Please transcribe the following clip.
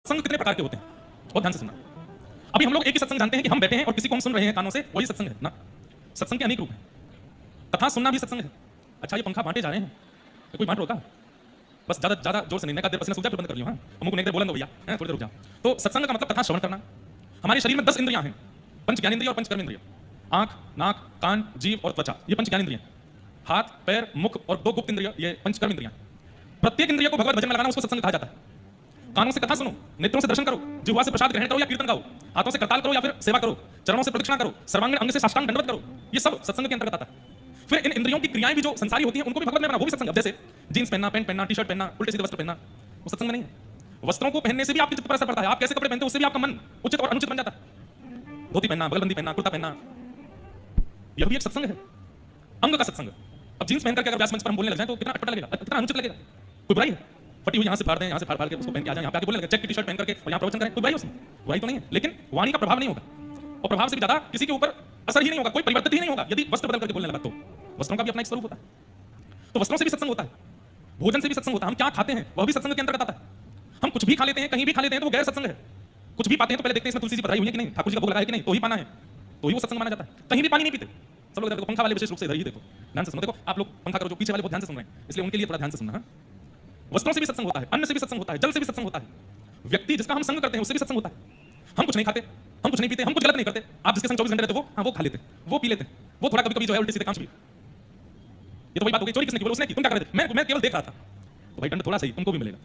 सत्संग कितने प्रकार के होते हैं बहुत ध्यान से सुनना। अभी हम लोग एक ही सत्संग जानते हैं कि हम बैठे हैं और किसी को हम सुन रहे हैं कानों से, वही सत्संग है ना। सत्संग के अनेक रूप हैं। कथा सुनना भी सत्संग है। अच्छा ये पंखा बांटे जा रहे हैं तो कोई बांट रोका? बस ज्यादा जोर से नहीं, का देर पसीना सूख जाए फिर बंद कर लियो। हाँ मुझको नहीं बोलन दो भैया, थोड़ी देर रुक जाओ। तो सत्संग का मतलब कथा श्रवण करना। हमारे शरीर में 10 इंद्रियां हैं, पंच ज्ञानेंद्रिय और पंच कर्मेंद्रिय। आंख, नाक, कान, जीभ और त्वचा, ये पंच ज्ञानेंद्रिय। हाथ, पैर, मुख और 2 गुप्त इंद्रिय, ये पंच कर्मेंद्रिय। प्रत्येक इंद्रिय को भगवत भजन में लगाना उसको सत्संग कहा जाता है। कानों से कथा सुनो, नेत्रों से दर्शन करो, जिह्वा से प्रसाद ग्रहण करो या कीर्तन गाओ, हाथों से करताल करो या फिर सेवा करो, चरणों से प्रदक्षिणा करो, सर्वांगीण अंग से साष्टांग दंडवत करो, ये सब सत्संग के अंतर्गत आता है। फिर इन इंद्रियों की क्रियाएं भी जो संसारी होती हैं उनको भी भगवत में बनाना, वो भी सत्संग। अब जैसे जींस पहनना, पैंट पहनना, टी-शर्ट पहनना, उल्टे सीधे वस्त्र पहनना, वो सत्संग में नहीं है। वस्त्रों को पहनने से भी आपकी चित्त पर असर पड़ता है। आप कैसे कपड़े पहनते हो उससे भी आपका मन उचित और अनुचित बन जाता है। धोती पहनना, बगलबंदी पहनना, कुर्ता पहनना, यह भी एक सत्संग है, अंग का सत्संग। अब जींस पहन करके अगर व्यास मंच पर हम बोलने लग जाए तो कितना अटपटा लगेगा, कितना अनुचित लगेगा। कोई बुराई है? फटी हुई यहाँ से फाड़ दें, यहाँ से फाड़ के उसको पहन के आ जाए, यहाँ पे आके बोलने लगे, चेक की टी-शर्ट पहन करके और यहाँ प्रवचन करें, कोई बुराई उसमें? बुराई तो नहीं है, लेकिन वाणी का प्रभाव नहीं होगा और प्रभाव से भी ज्यादा किसी के ऊपर असर ही नहीं होगा, कोई परिवर्तन ही नहीं होगा यदि वस्त्र बदल करके बोलने लगा तो। वस्त्रों का भी अपना एक स्वरूप होता है, तो वस्त्रों से भी सत्संग होता है, भोजन से भी सत्संग होता है। हम क्या खाते हैं वह भी सत्संग के अंतर्गत आता है। हम कुछ भी खा लेते हैं, कहीं भी खा लेते हैं तो वो गैर सत्संग है। कुछ भी पाते हैं तो पहले देखते हैं इसमें तुलसी जी पधराई हुई है कि नहीं, ठाकुर जी का भोग लगा है कि नहीं, तो ही पाना है, तो ही वो सत्संग माना जाता है। कहीं भी पानी नहीं पीते सब लोग। देखो पंखा वाले विशेष रूप से इधर ही देखो, ध्यान से सुनो। देखो आप लोग पंखा करो, जो पीछे वाले बहुत ध्यान से सुन रहे हैं, इसलिए उनके लिए थोड़ा ध्यान से सुनना। वस्त्रों से भी सत्संग होता है, अन्न से भी सत्संग होता है, जल से भी सत्संग होता है। व्यक्ति जिसका हम संग करते हैं उससे भी सत्संग होता है। हम कुछ नहीं खाते, हम कुछ नहीं पीते, हम कुछ गलत नहीं करते, आप जिसके संग 24 घंटे रहते हो वो खा लेते, वो पी लेते, वो थोड़ा कभी कभी जो है उल्टे सीधे काम भी। ये तो वही बात हो गई, चोरी किसने की? बोलो उसने की, तुम क्या कर रहे थे? मैं केवल देख रहा था। तो भाई दंड थोड़ा सही तुमको भी मिलेगा।